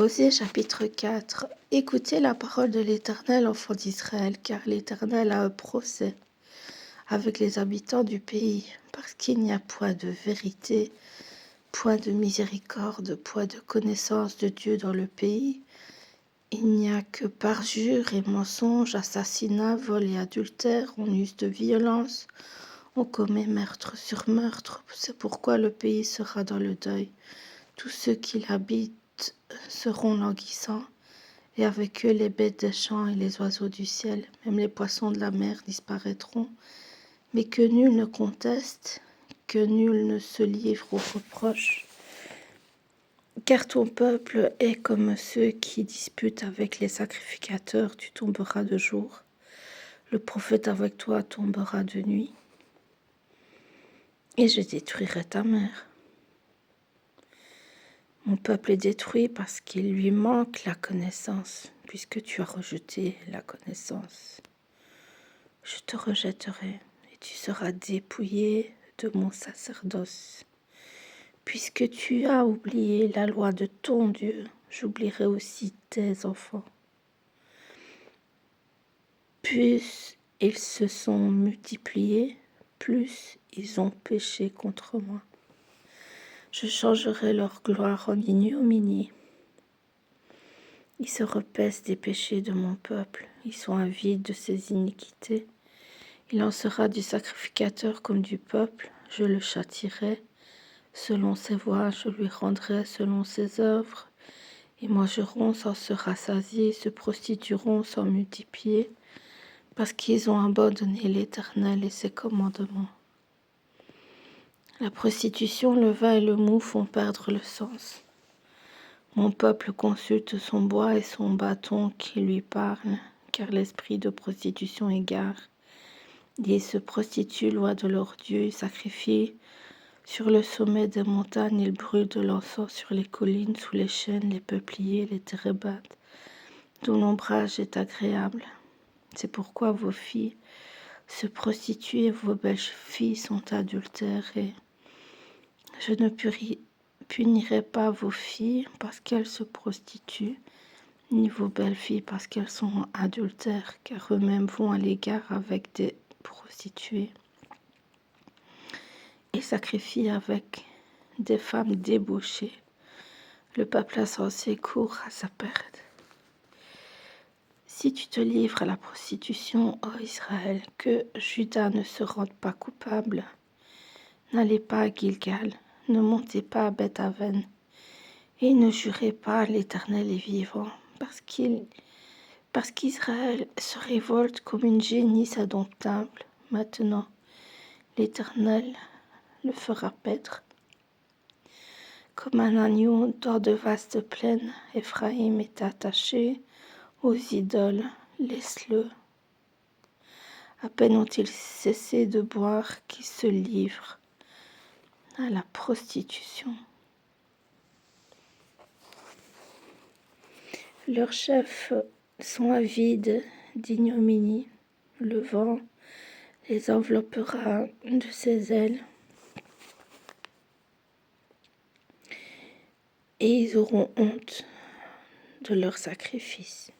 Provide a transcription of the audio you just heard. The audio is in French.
Osée chapitre 4. Écoutez la parole de l'Éternel, enfants d'Israël, car l'Éternel a un procès avec les habitants du pays, parce qu'il n'y a point de vérité, point de miséricorde, point de connaissance de Dieu dans le pays. Il n'y a que parjure et mensonge, assassinat, vol et adultère, on use de violence, on commet meurtre sur meurtre. C'est pourquoi le pays sera dans le deuil. Tous ceux qui l'habitent seront languissants, et avec eux les bêtes des champs et les oiseaux du ciel. Même les poissons de la mer disparaîtront, mais que nul ne conteste, que nul ne se livre aux reproches. Car ton peuple est comme ceux qui disputent avec les sacrificateurs, tu tomberas de jour. Le prophète avec toi tombera de nuit, et je détruirai ta mère. Mon peuple est détruit parce qu'il lui manque la connaissance, puisque tu as rejeté la connaissance. Je te rejetterai, et tu seras dépouillé de mon sacerdoce. Puisque tu as oublié la loi de ton Dieu, j'oublierai aussi tes enfants. Plus ils se sont multipliés, plus ils ont péché contre moi. Je changerai leur gloire en ignominie. Ils se repaissent des péchés de mon peuple, ils sont avides de ses iniquités. Il en sera du sacrificateur comme du peuple, je le châtierai. Selon ses voies, je lui rendrai selon ses œuvres. Ils mangeront sans se rassasier, se prostitueront sans multiplier, parce qu'ils ont abandonné l'Éternel et ses commandements. La prostitution, le vin et le mou font perdre le sens. Mon peuple consulte son bois et son bâton qui lui parlent, car l'esprit de prostitution égare. Ils se prostituent loin de leur Dieu, ils sacrifient sur le sommet des montagnes, ils brûlent de l'encens sur les collines, sous les chênes, les peupliers, les térébintes, dont l'ombrage est agréable. C'est pourquoi vos filles se prostituent et vos belles filles sont adultérées. Je ne punirai pas vos filles parce qu'elles se prostituent, ni vos belles filles parce qu'elles sont adultères, car eux-mêmes vont à l'égard avec des prostituées et sacrifient avec des femmes débauchées. Le peuple insensé court à sa perte. Si tu te livres à la prostitution, ô Israël, que Juda ne se rende pas coupable, n'allez pas à Gilgal, ne montez pas à Beth-Aven, et ne jurez pas, l'Éternel est vivant, parce qu'Israël se révolte comme une génisse indomptable. Maintenant, l'Éternel le fera paître. Comme un agneau dans de vastes plaines, Éphraïm est attaché aux idoles, laisse-le. À peine ont-ils cessé de boire qu'ils se livrent à la prostitution. Leurs chefs sont avides d'ignominie. Le vent les enveloppera de ses ailes. Et ils auront honte de leur sacrifice.